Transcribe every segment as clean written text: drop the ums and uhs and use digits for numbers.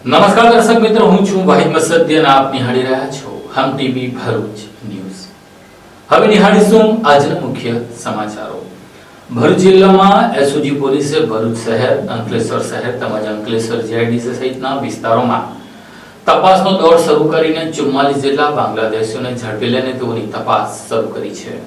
નમસ્કાર દર્શક મિત્રો, હું છું વાહિદ મસદિયા અને આપ નિહાળી રહ્યા છો હમ ટીવી ભરૂચ ન્યૂઝ। હવે નિહાળીશું આજના મુખ્ય સમાચારો। ભરૂચ જિલ્લામાં એસઓજી પોલીસે ભરૂચ શહેર, અંકલેશ્વર શહેર તેમજ અંકલેશ્વર જીઆઈડીસી સહિતના વિસ્તારોમાં તપાસનો દોર શરૂ કરીને 44 જેટલા બાંગ્લાદેશીઓને ઝડપી લઈને તેઓની તપાસ શરૂ કરી છે।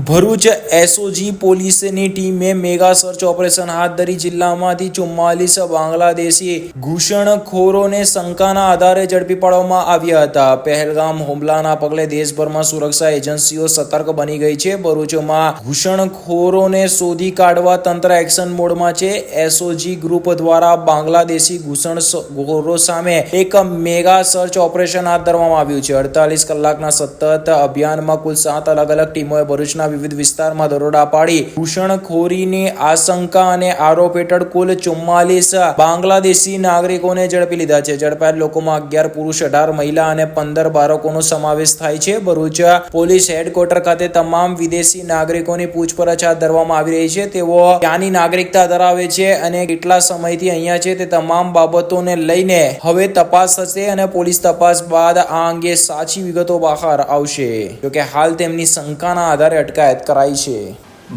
ભરૂચ એસઓજી પોલીસની ટીમે મેગા સર્ચ ઓપરેશન હાથ ધરી જિલ્લામાંથી 44 બાંગ્લાદેશી ઘૂસણખોરોને શંકાના આધારે ઝડપી પાડવામાં આવ્યા હતા। પહેલગામ હુમલાના પગલે દેશભરમાં સુરક્ષા એજન્સીઓ સતર્ક બની ગઈ છે। ભરૂચમાં ઘૂસણખોરોને શોધી કાઢવા તંત્ર એક્શન મોડમાં છે। એસઓજી ગ્રુપ દ્વારા બાંગ્લાદેશી ઘૂસણખોરો સામે એક મેગા સર્ચ ઓપરેશન હાથ ધરવામાં આવ્યું છે। 48 કલાકના સતત અભિયાનમાં કુલ 7 અલગ અલગ ટીમોએ ભરૂચના વિવિધ વિસ્તારમાં દરોડા પાડી ઘૂસણખોરીની આશંકા અને આરોપ હેઠળ કુલ 44 બાંગ્લાદેશી નાગરિકોને ઝડપી લીધા છે। ઝડપાયેલ લોકોમાં 11 પુરુષ, 18 મહિલા અને 15 બાળકોનો સમાવેશ થાય છે। ભરૂચ પોલીસ હેડક્વાર્ટર ખાતે તમામ વિદેશી નાગરિકોની પૂછપરછ હાથ ધરવામાં આવી રહી છે। તેઓ ત્યાંની નાગરિકતા ધરાવે છે અને કેટલા સમયથી અહીંયા છે તે તમામ બાબતોને લઈને હવે તપાસ થશે અને પોલીસ તપાસ બાદ આ અંગે સાચી વિગતો બહાર આવશે। જોકે હાલ તેમની શંકાના આધારે અટકાયત કરાઈ છે।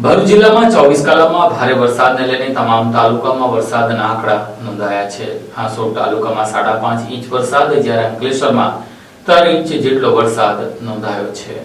ભરૂચ જિલ્લામાં 24 કલાકમાં ભારે વરસાદને લઈને તમામ તાલુકામાં વરસાદના આંકડા નોંધાયા છે। હાંસોટ તાલુકામાં 5.5 ઇંચ વરસાદ, જ્યારે અંકલેશ્વરમાં 3 ઇંચ જેટલો વરસાદ નોંધાયો છે।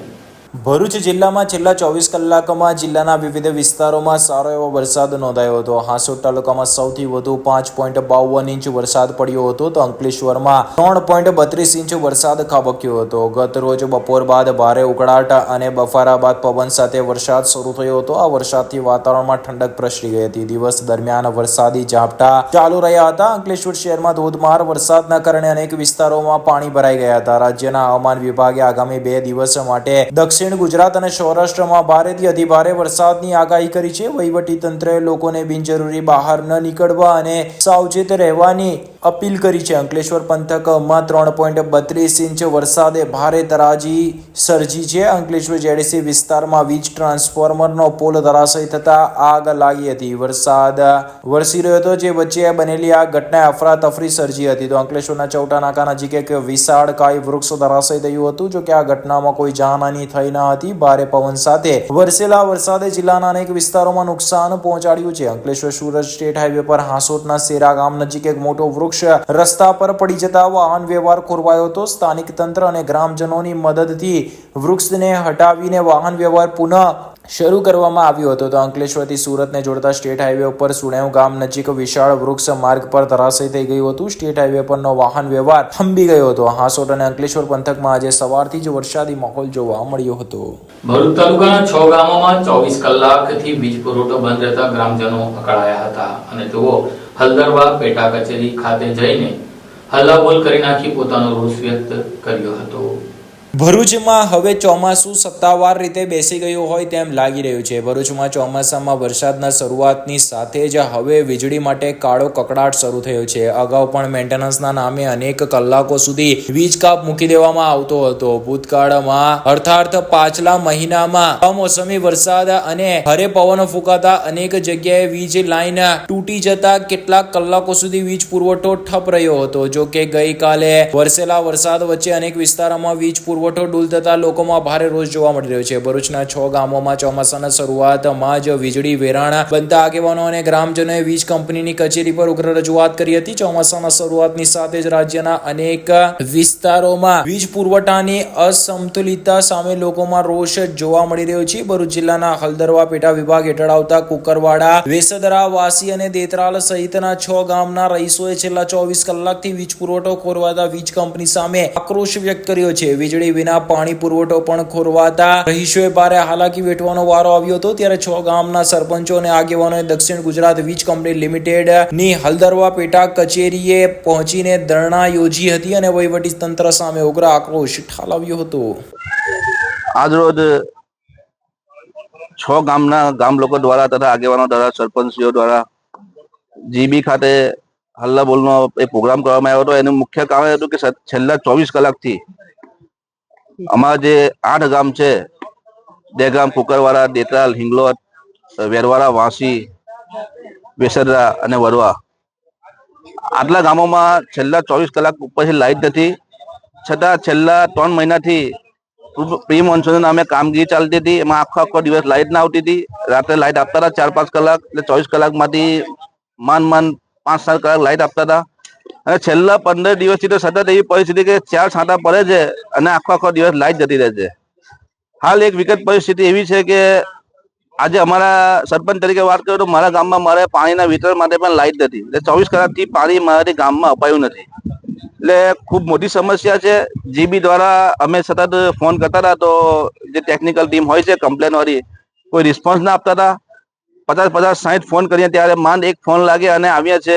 ભરૂચ જિલ્લામાં છેલ્લા 24 કલાકમાં જિલ્લાના વિવિધ વિસ્તારોમાં સારો એવો વરસાદ નોંધાયો હતો। હાંસોટ તાલુકામાં સૌથી વધુ 5.52 ઇંચ વરસાદ પડ્યો હતો તો અંકલેશ્વરમાં 3.32 ઇંચ વરસાદ ખાબક્યો હતો। ગત રોજ બપોર બાદ ભારે ઉકળાટ અને બફારા બાદ પવન સાથે વરસાદ શરૂ થયો હતો। આ વરસાદથી વાતાવરણમાં ઠંડક પ્રસરી ગઈ હતી। દિવસ દરમિયાન વરસાદી ઝાપટા ચાલુ રહ્યા હતા। અંકલેશ્વર શહેરમાં ધોધમાર વરસાદના કારણે અનેક વિસ્તારોમાં પાણી ભરાઈ ગયા હતા। રાજ્યના હવામાન વિભાગે આગામી 2 દિવસ માટે દક્ષિણ ગુજરાત અને સૌરાષ્ટ્રમાં ભારેથી અતિભારે વરસાદની આગાહી કરી છે। વહીવટી તંત્રએ લોકોને બિનજરૂરી બહાર ન નીકળવા અને સાવચેત રહેવાની અપીલ કરી છે। અંકલેશ્વર પંથકમાં 3.32 ઇંચ વરસાદે ભારે તરાજી સર્જી છે। અંકલેશ્વર જેડીસી વિસ્તારમાં વીજ ટ્રાન્સફોર્મરનો પોલ ધરાશયી થતા આગ લાગી હતી। વરસાદ વરસી રહ્યો હતો, જે વચ્ચે બનેલી આ ઘટનાએ અફરાતફરી સર્જી હતી। તો અંકલેશ્વરના ચૌટા નાકા નજીક એક વિશાળકાય વૃક્ષ ધરાશયી થયું હતું। જો કે આ ઘટનામાં કોઈ જાનહાની થઈ ન હતી। ભારે પવન સાથે વરસેલા વરસાદે જિલ્લાના અનેક વિસ્તારોમાં નુકસાન પહોંચાડ્યું છે। અંકલેશ્વર સુરત સ્ટેટ હાઈવે પર હાંસોટના સેરા ગામ નજીક એક મોટો વૃક્ષ રસ્તા પર પડી જતા વાહન વ્યવહાર ખોરવાયો હતો। સ્થાનિક તંત્ર અને ગ્રામજનોની મદદથી વૃક્ષને હટાવીને વાહન વ્યવહાર પુનઃ શરૂ કરવામાં આવ્યો હતો। તો અંકલેશ્વરથી સુરતને જોડતા સ્ટેટ હાઈવે ઉપર સુણેવ ગામ નજીક વિશાળ વૃક્ષ માર્ગ પર ધરાશયી થઈ ગયું હતું। સ્ટેટ હાઈવે પરનો વાહન વ્યવહાર થંભી ગયો હતો। હાંસોટ અને અંકલેશ્વર પંથકમાં આજે સવારથી જ વરસાદી માહોલ જોવા મળ્યો હતો। ભરૂચ તાલુકાના 6 ગામોમાં 24 કલાકથી વીજ પુરવઠો બંધ રહેતા ગ્રામજનો અકળાયા હતા અને તેઓ હલદરવા પેટા કચેરી ખાતે જઈને હલ્લાબોલ કરી નાખી પોતાનો રોષ વ્યક્ત કર્યો હતો। ભરૂચમાં હવે ચોમાસું સત્તાવાર રીતે બેસી ગયું હોય તેમ લાગી રહ્યું છે। ભરૂચમાં ચોમાસામાં વરસાદના શરૂઆતની સાથે જ હવે વીજળી માટે કાળો કકડાટ શરૂ થયો છે। અગાઉ પણ મેન્ટેનન્સના નામે અનેક કલાકો સુધી વીજ કાપ મૂકી દેવામાં આવતો હતો। ભૂતકાળમાં અર્થાત પાછલા મહિનામાં કમોસમી વરસાદ અને ભારે પવનો ફૂંકાતા અનેક જગ્યાએ વીજ લાઈન તૂટી જતા કેટલાક કલાકો સુધી વીજ પુરવઠો ઠપ રહ્યો હતો। જો કે ગઈકાલે વરસેલા વરસાદ વચ્ચે અનેક વિસ્તારોમાં વીજ પુરવઠો ડૂલ થતા લોકોમાં ભારે રોષ જોવા મળી રહ્યો છે। ભરૂચના 6 ગામોમાં ચોમાસાના શરૂઆતમાં જ વીજળી વેરાણ બનતા આગેવાનો અને ગ્રામજનોએ વીજ કંપનીની કચેરી પર ઉગ્ર રજૂઆત કરી હતી। ચોમાસાના શરૂઆતની સાથે જ રાજ્યના અનેક વિસ્તારોમાં વીજ પુરવઠાની અસમતુલિતતા સામે લોકોમાં રોષ જોવા મળી રહ્યો છે। ભરૂચ જિલ્લાના હલદરવા પેટા વિભાગ હેઠળ આવતા કુકરવાડા, વેસદરા, વાસી અને દેતરાલ સહિતના 6 ગામના રહીશોએ છેલ્લા 24 કલાકથી વીજ પુરવઠો ખોરવાતા વીજ કંપની સામે આક્રોશ વ્યક્ત કર્યો છે। વીજળી વિના પાણી પુરવઠો પણ ખોરવાતા રહીશોએ ભારે હાલાકી વેઠવાનો વારો આવ્યો હતો। ત્યારે 6 ગામના સરપંચો અને આગેવાનોએ દક્ષિણ ગુજરાત વીજ કંપની લિમિટેડ ની હલદરવા પેટા કચેરીએ પહોંચીને ધરણા યોજી હતી અને વહીવટી તંત્ર સામે ઉગ્ર આક્રોશ ઠાલવ્યો હતો। આજ રોજ 6 ગામના ગામ લોકો દ્વારા તથા આગેવાનો દ્વારા સરપંચીઓ દ્વારા જીબી ખાતે હલ્લાબોલનો એક પ્રોગ્રામ કરવામાં આવ્યો હતો। એનું મુખ્ય કારણ હતું કે છેલ્લા 24 કલાકથી અમારા જે 8 ગામ છે, દહેગામ, કુકરવાડા, દેતરાલ, હિંગલોત, વેરવાડા, વાંસી, વેસદરા અને વડવા, આટલા ગામોમાં છેલ્લા 24 કલાક ઉપરથી લાઇટ નથી, છતાં છેલ્લા 3 મહિનાથી પ્રી મોન્સૂન નામે કામગીરી ચાલતી હતી. એમાં આખો દિવસ લાઇટ ના આવતી હતી. રાત્રે લાઇટ આપતા હતા 4-5 કલાક, એટલે 24 કલાકમાંથી માંડ 5-7 કલાક લાઇટ આપતા હતા. અને છેલ્લા 15 દિવસથી તો સતત એવી પરિસ્થિતિ કે 4 છાંટા પડે છે અને આખો દિવસ લાઇટ જતી રહે છે. હાલ એક વિકટ પરિસ્થિતિ એવી છે કે આજે અમારા સરપંચ તરીકે વાત કરું તો મારા ગામમાં મારે પાણીના વિતરણ માટે પણ લાઇટ નથી, એટલે 24 કલાકથી પાણી મારાથી ગામમાં અપાયું નથી. એટલે ખૂબ મોટી સમસ્યા છે. જીબી દ્વારા અમે સતત ફોન કરતા હતા તો જે ટેકનિકલ ટીમ હોય છે કમ્પ્લેન વાળી, કોઈ રિસ્પોન્સ ના આપતા હતા. 50-60 ફોન કરીએ ત્યારે માંડ એક ફોન લાગે અને આવ્યા છે.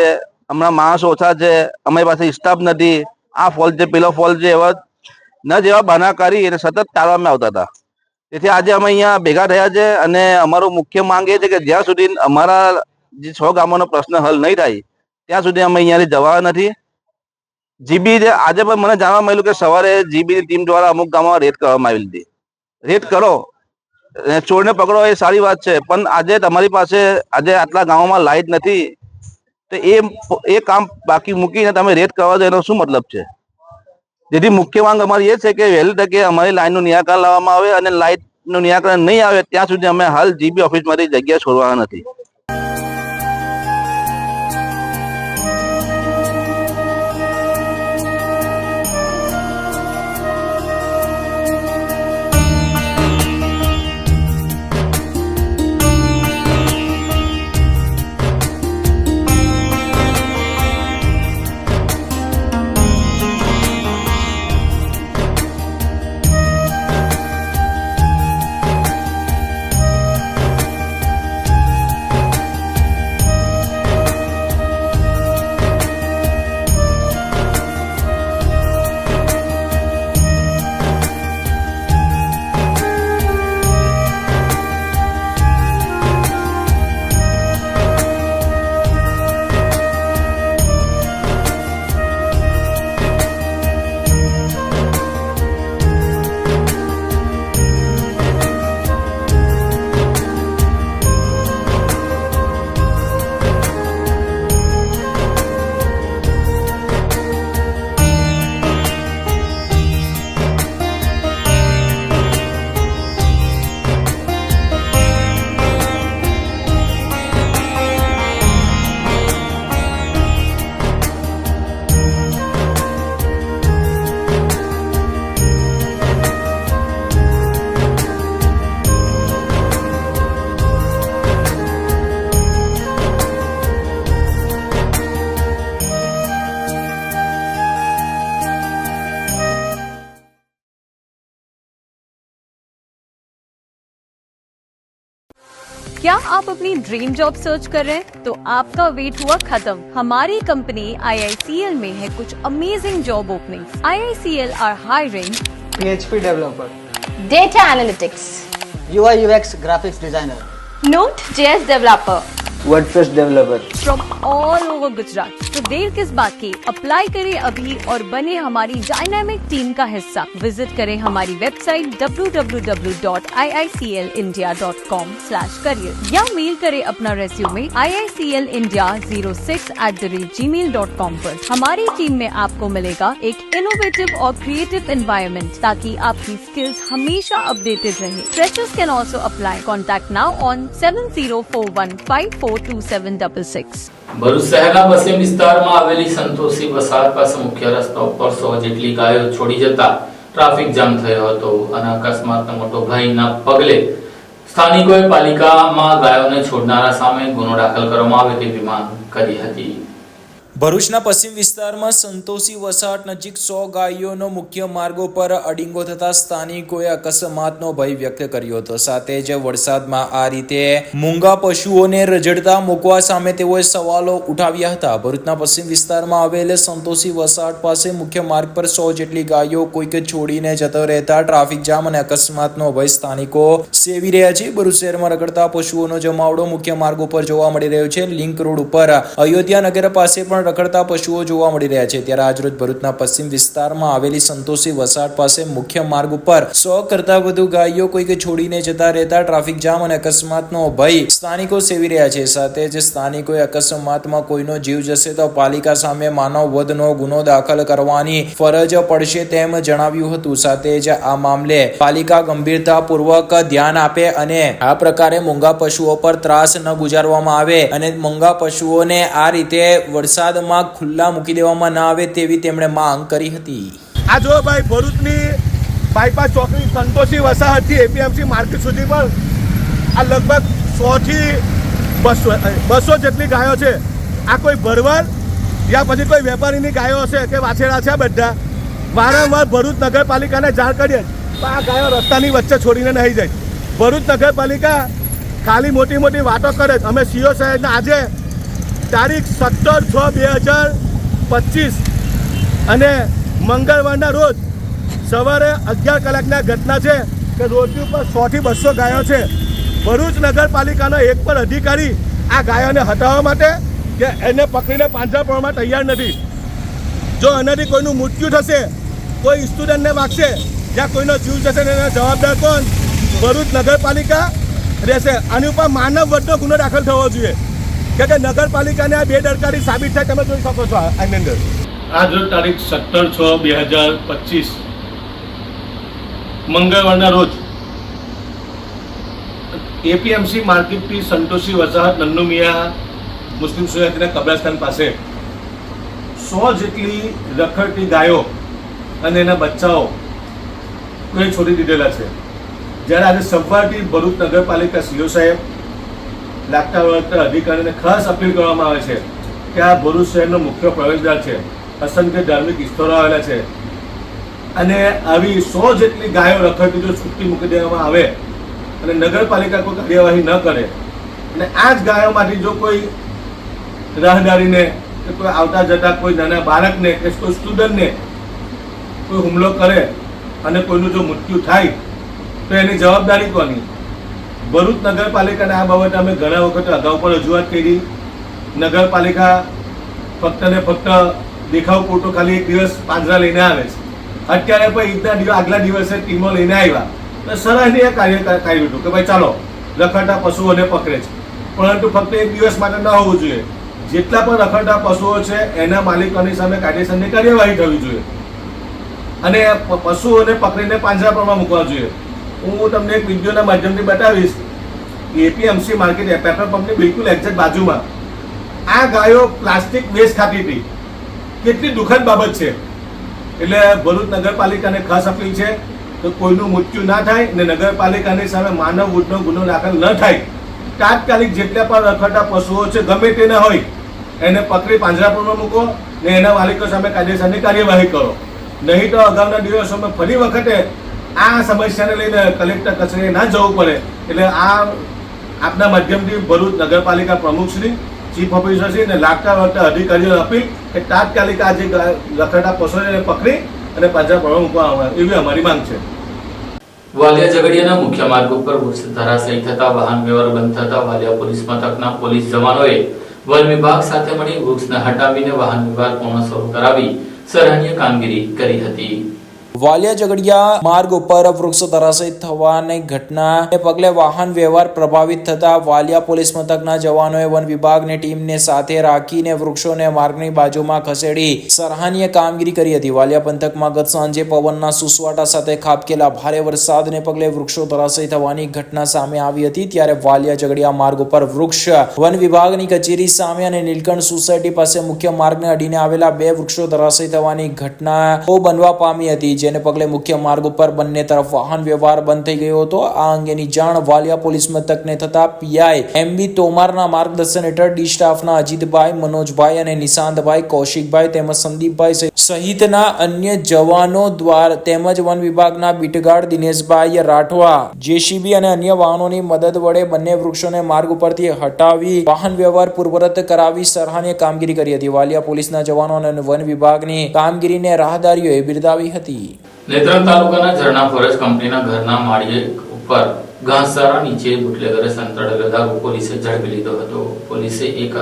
હમણાં માણસો ઓછા છે, અમારી પાસે સ્ટાફ નથી, આ ફોલ્ટ છે, પેલો ફોલ્ટ છે, એવા ન જેવા બહાના કરી અને સતત ટાળવામાં આવતા હતા. તેથી આજે અમે અહીંયા ભેગા થયા છે અને અમારું મુખ્ય માંગ એ છે કે જ્યાં સુધી અમારા જે 6 ગામોનો પ્રશ્ન હલ નહીં થાય ત્યાં સુધી અમે અહીંયાથી જવા નથી. જીબી આજે પણ મને જાણવા મળ્યું કે સવારે જીબીની ટીમ દ્વારા અમુક ગામમાં રેડ કરવામાં આવી હતી. રેડ કરો, ચોરને પકડો એ સારી વાત છે, પણ આજે તમારી પાસે આજે આટલા ગામોમાં લાઇટ નથી તો એ કામ બાકી મૂકીને તમે રેડ કરવા દો, એનો શું મતલબ છે? જેથી મુખ્ય માંગ અમારી એ છે કે વહેલી તકે અમારી લાઇનનું નિરાકરણ લાવવામાં આવે અને લાઇટનું નિરાકરણ નહીં આવે ત્યાં સુધી અમે હાલ જીબી ઓફિસમાંથી જગ્યા છોડવાના નથી. क्या आप अपनी ड्रीम जॉब सर्च कर रहे हैं? तो आपका वेट हुआ खत्म. हमारी कंपनी IICL में है कुछ amazing job openings. IICL are hiring PHP developer, Data Analytics, UI UX graphics designer, Node.js developer, WordPress developer. from all over Gujarat. तो देर किस बात की, अप्लाई करें अभी और बने हमारी डायनामिक टीम का हिस्सा. विजिट करें हमारी वेबसाइट www.iiclindia.com/career या मेल करें अपना रेज्यूमे iiclindia06@gmail.com पर. हमारी टीम में आपको मिलेगा एक इनोवेटिव और क्रिएटिव एनवायरनमेंट ताकि आपकी स्किल्स हमेशा अपडेटेड रहे. Freshers can also apply. Contact now on 7041542766. Bharuch શહેરના પશ્ચિમ વિસ્તારમાં આવેલી સંતોષી વસાહત પાસે મુખ્ય રસ્તા ઉપર 100 જેટલી ગાયો છોડી જતા ટ્રાફિક જામ થયો હતો અને અકસ્માતનો મોટો ભયના પગલે સ્થાનિકોએ પાલિકામાં ગાયોને છોડનારા સામે ગુનો દાખલ કરવામાં આવે તેવી માંગ કરી હતી. ભરૂચના પશ્ચિમ વિસ્તારમાં સંતોષી વસાહત નજીક 100 ગાયોનો મુખ્ય માર્ગો પર અડીંગો થતા સ્થાનિકોએ અકસ્માતનો ભય વ્યક્ત કર્યો હતો. સાથે જ વરસાદમાં આ રીતે મૂંગા પશુઓને રઝળતા મૂકવા સામે તેઓએ સવાલો ઉઠાવ્યા હતા. ભરૂચના પશ્ચિમ વિસ્તારમાં આવેલ સંતોષી વસાહત પાસે મુખ્ય માર્ગ પર 100 જેટલી ગાયો કોઈક છોડીને જતો રહેતા ટ્રાફિક જામ અને અકસ્માતનો ભય સ્થાનિકો સેવી રહ્યા છે. ભરૂચ શહેરમાં રખડતા પશુઓનો જમાવડો મુખ્ય માર્ગો પર જોવા મળી રહ્યો છે. લિંક રોડ ઉપર અયોધ્યા નગર પાસે પણ રખડતા પશુઓ જોવા મળી રહ્યા છે. ત્યારે આજરોજ ભરૂચના પશ્ચિમ વિસ્તારમાં આવેલી સંતોષી વસાહત પાસે મુખ્ય માર્ગ ઉપર 100 કરતા વધુ ગાયો કોઈક છોડીને જતા રહેતા ટ્રાફિક જામ અને અકસ્માતનો ભય સ્થાનિકો સેવી રહ્યા છે. સાથે જ સ્થાનિકોએ અકસ્માતમાં કોઈનો જીવ જશે તો પાલિકા સામે માનવ વધનો ગુનો દાખલ કરવાની ફરજ પડશે તેમ જણાવ્યું હતું. સાથે જ આ મામલે પાલિકા ગંભીરતાપૂર્વક ધ્યાન આપે અને આ પ્રકારે મૂંગા પશુઓ પર ત્રાસ ન ગુજારવામાં આવે અને મૂંગા પશુઓને આ રીતે વરસાદમાં ખુલ્લા મૂકી દેવામાં ન આવે તેવી તેમણે માંગ કરી હતી. આ જો ભાઈ ભરૂચની બાયપાસ ચોકડી સંતોષી વસાહતથી એપીએમસી માર્કેટ સુધી પણ આ લગભગ 100 થી 200 જેટલી ગાયો છે. આ કોઈ ભરવાડ યા પછી કોઈ વેપારીની ગાયો હશે કે વાછેડા છે. બધા વારંવાર ભરૂચ નગરપાલિકાને જાણ કરીએ તો આ ગાયો રસ્તાની વચ્ચે છોડીને નહીં જાય. ભરૂચ નગરપાલિકા ખાલી મોટી મોટી વાતો કરે. અમે સીઓ સાહેબને આજે તારીખ 17/6/2025 અને મંગળવારના રોજ સવારે 11 કલાકના ઘટના છે કે રોડની ઉપર 100 થી 200 ગાયો છે. ભરૂચ નગરપાલિકાનો એક પણ અધિકારી આ ગાયોને હટાવવા માટે કે એને પકડીને પાંજરા પાડવામાં તૈયાર નથી. જો આનાથી કોઈનું મૃત્યુ થશે, કોઈ સ્ટુડન્ટને વાગશે યા કોઈનો જીવ જશે એના જવાબદાર કોણ? ભરૂચ નગરપાલિકા રહેશે. આની ઉપર માનવ વધનો ગુનો દાખલ થવો જોઈએ કે નગરપાલિકાને આ બેદરકારી સાબિત થાય. તમે જોઈ શકો છો આની અંદર. આજ રોજ તારીખ 17/6/2025 મંગળવારના રોજ એપીએમસી માર્કેટથી સંતોષી વસાહત નન્નુ મિયા મુસ્લિમ સોસાયટીના કબ્રસ્તાન પાસે 100 જેટલી રખડતી ગાયો અને એના બચ્ચાઓ કોઈ છોડી દીધેલા છે. જ્યારે આજે સવારથી ભરૂચ નગરપાલિકા સીઓ સાહેબ લાગતા વળગતા અધિકારીને ખાસ અપીલ કરવામાં આવે છે કે આ ભરૂચ શહેરનો મુખ્ય પ્રવેશદ્વાર છે. અસંખ્ય ધાર્મિક સ્થળો આવેલા છે અને આવી 100 જેટલી ગાયો રખડતી જો છૂટી મૂકી દેવામાં આવે અને નગરપાલિકા કોઈ કાર્યવાહી ન કરે અને આ જ ગાયોમાંથી જો કોઈ રાહદારીને કે કોઈ આવતા જતા કોઈ નાના બાળકને કે કોઈ સ્ટુડન્ટને કોઈ હુમલો કરે અને કોઈનું જો મૃત્યુ થાય તો એની જવાબદારી કોની? ભરૂચ નગરપાલિકાને આ બાબતે અમે ઘણા વખત અગાઉ પણ રજૂઆત કરી. નગરપાલિકા ફક્ત ને ફક્ત દેખાવ પૂરતો ખાલી એક દિવસ પાંજરા લઈને આવે છે. અત્યારે પણ ઈદના આગલા દિવસે ટીમો લઈને આવ્યા તો સરાહનીય કાર્ય કર્યું હતું કે ભાઈ ચાલો રખડતા પશુઓને પકડે છે. પરંતુ ફક્ત એક દિવસ માટે ન હોવું જોઈએ. જેટલા પણ રખડતા પશુઓ છે એના માલિકોની સામે કાયદેસરની કાર્યવાહી થવી જોઈએ અને પશુઓને પકડીને પાંજરાપોળમાં મૂકવા જોઈએ. હું તમને એક વિડીયોના માધ્યમથી બતાવીશ. એપીએમસી માર્કેટ પેટ્રોલ પંપની બિલકુલ એક્ઝેક્ટ બાજુમાં આ ગાયો પ્લાસ્ટિક વેસ્ટ ખાતી હતી. કેટલી દુઃખદ બાબત છે. એટલે ભરૂચ નગરપાલિકાને ખાસ અપીલ છે કે કોઈનું મૃત્યુ ના થાય ને નગરપાલિકાની સામે માનવ વૃદ્ધનો ગુનો દાખલ ન થાય. તાત્કાલિક જેટલા પણ રખડતા પશુઓ છે ગમે તેના હોય એને પકડી પાંજરાપોળમાં મૂકો ને એના માલિકો સામે કાયદેસરની કાર્યવાહી કરો. નહીં તો અગાઉના દિવસોમાં ફરી વખતે આ સમસ્યાને લઈને કલેક્ટર કચેરીએ ના જવું પડે. એટલે આ આપના માધ્યમથી ભરૂચ નગરપાલિકા પ્રમુખશ્રી, ચીફ ઓફિસરશ્રી અને લાગતા વળગતા અધિકારીઓને અપીલ કે તાત્કાલિક આ જે રખડતા પશુઓને પકડી અને પાંજરાપોળમાં મૂકવામાં આવે એવી અમારી માંગ છે. વાલિયા ઝઘડિયાના મુખ્ય માર્ગ ઉપર વૃક્ષ ધરાશયી થતા વાહન વ્યવહાર બંધ થતા વાલિયા પોલીસ મથકના પોલીસ જવાનોએ વન વિભાગ સાથે મળી વૃક્ષને હટાવીને વાહન વ્યવહાર પૂર્ણ શરૂ કરાવી સરાહનીય કામગીરી કરી હતી. વાલિયા ઝઘડિયા માર્ગ ઉપર વૃક્ષ ધરાશયી થવાની ઘટનાને પગલે વાહન વ્યવહાર પ્રભાવિત થતા વાલિયા પોલીસ મથકના જવાનોએ વન વિભાગની ટીમને સાથે રાખીને વૃક્ષોને માર્ગની બાજુમાં ખસેડી સરાહનીય કામગીરી કરી હતી. વાલિયા પંથકમાં ગત સાંજે પવનના સુસવાટા સાથે ખાબકેલા ભારે વરસાદને પગલે વૃક્ષો ધરાશયી થવાની ઘટના સામે આવી હતી. ત્યારે વાલિયા ઝઘડિયા માર્ગ ઉપર વૃક્ષ વન વિભાગની કચેરી સામે અને નીલકંઠ સોસાયટી પાસે મુખ્ય માર્ગને અડીને આવેલા 2 વૃક્ષો ધરાશયી થવાની ઘટનાઓ બનવા પામી હતી, જેને પગલે મુખ્ય માર્ગ ઉપર બંને તરફ વાહન વ્યવહાર બંધ થઈ ગયો હતો. આ અંગેની જાણ વાલિયા પોલીસ મથકને થતા પીઆઈ એમબી તોમારના માર્ગદર્શન હેઠળ ડી સ્ટાફના અજીતભાઈ, મનોજભાઈ અને નિશાંતભાઈ, કૌશિકભાઈ તેમજ સંદીપભાઈ સહિતના અન્ય જવાનો દ્વારા તેમજ વન વિભાગના બીટગાર્ડ દિનેશભાઈ રાઠવા, જેસીબી અને અન્ય વાહનોની મદદ વડે બંને વૃક્ષોને માર્ગ ઉપરથી હટાવી વાહન વ્યવહાર પૂર્વવત કરાવી સરાહનીય કામગીરી કરી હતી. વાલિયા પોલીસના જવાનો અને વન વિભાગની કામગીરીને રાહદારીઓએ બિરદાવી હતી. નેત્રંગ તાલુકાના ઝરણા ફોરેસ્ટ કંપનીના ઘરના માળીએ ઉપર ઘાસચારા નીચે બુટલેગરે સંતાડેલો દારૂ પોલીસે ઝડપી લીધો હતો. પોલીસે એક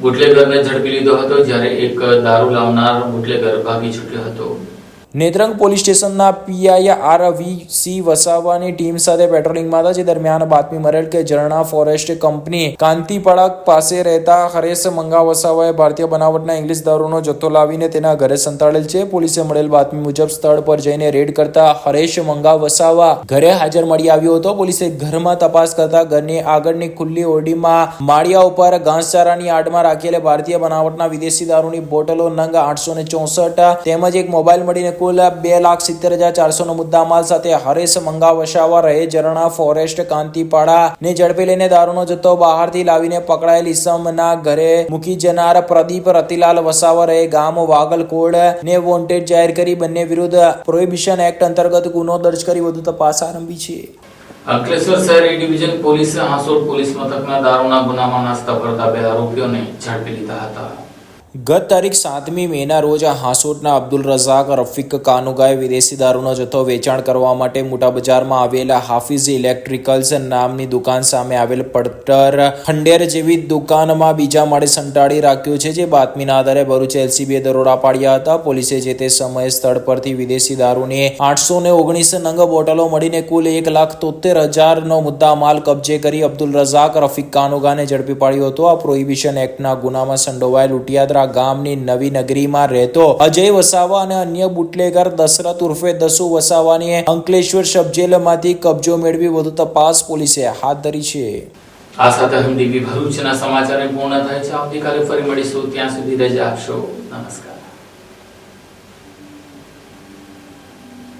બુટલેગરને ઝડપી લીધો હતો, જ્યારે એક દારૂ લાવનાર બુટલેગર ભાગી છૂટ્યો હતો. નેત્રંગ પોલીસ સ્ટેશનના પીઆઈ આર.વી.સી. વસાવાની ટીમ સાથે પેટ્રોલિંગમાં હતા, જે દરમિયાન બાતમી મળેલ કે ઝરણા ફોરેસ્ટ કંપની કાંતિપાડા પાસે રહેતા હરેશ મંગા વસાવાએ ભારતીય બનાવટના ઇંગ્લિશ દારૂનો જથ્થો લાવીને તેના ઘરે સંતાડેલ છે. પોલીસે મળેલ બાતમી મુજબ સ્થળ પર જઈને રેડ કરતા હરેશ મંગા વસાવા ઘરે હાજર મળી આવ્યો હતો. પોલીસે ઘરમાં તપાસ કરતા ઘરની આગળની ખુલ્લી ઓરડીમાં માળિયા ઉપર ઘાસચારાની આડમાં રાખેલ ભારતીય બનાવટના વિદેશી દારૂની બોટલો નંગ 864 તેમજ એક મોબાઈલ મળીને કુલ 2,70,400 નો મુદ્દામાલ સાથે હરેશ મંગા વસાવા રહે ઝરણા ફોરેસ્ટ કાંતિપાડા ને ઝડપી લઈને દારૂનો જથ્થો બહારથી લાવીને પકડાયેલ ઈસમના ઘરે મૂકી જનાર પ્રદીપ રતિલાલ વસાવા રહે ગામ વાગલકોડ ને વોન્ટેડ જાહેર કરી બંને વિરુદ્ધ પ્રોહિબિશન એક્ટ અંતર્ગત ગુનો દર્જ કરી વધુ તપાસ આરંભી છે. અંકલેશ્વર શહેર એ ડિવિઝન પોલીસે હાંસોડ પોલીસ મથકના દારૂના ગુનામાં નાસ્તા ફરતા 2 આરોપીઓને ઝડપી લીધા હતા. ગત તારીખ 7મી મેના રોજ હાંસોટના અબ્દુલ રઝાક રફીક કાનુગાએ વિદેશી દારૂનો જથ્થો વેચાણ કરવા માટે મોટા બજારમાં આવેલા હાફિઝ ઇલેક્ટ્રિકલ્સ નામની દુકાન સામે આવેલ પડતર ખંડેર જેવી દુકાનમાં બીજા માળે સંતાડી રાખ્યું છે, જે બાતમીના આધારે ભરૂચ એલસીબીએ દરોડા પાડ્યા હતા. પોલીસે જે તે સમયે સ્થળ પરથી વિદેશી દારૂની 819 નંગ બોટલો મળીને કુલ 1,73,000 નો મુદ્દા માલ કબજે કરી અબ્દુલ રઝાક રફીક કાનુગાને ઝડપી પાડ્યો હતો. આ પ્રોહિબિશન એક્ટના ગુનામાં સંડોવાયેલ ઉટિયાદરા ગામની નવી નગરીમાં રહેતો અજય વસાવા અને અન્ય બુટલેગર દશરથ ઉર્ફે દસુ વસાવાની અંકલેશ્વર સબજેલમાંથી કબજો મેળવી વધુ તપાસ પોલીસે હાથ ધરી છે. આ સાથે હમદીવી ભરૂચના સમાચાર પૂર્ણ થાય છે. આવતીકાલે ફરી મળીશું. ત્યાં સુધી રજા આપશો. નમસ્કાર.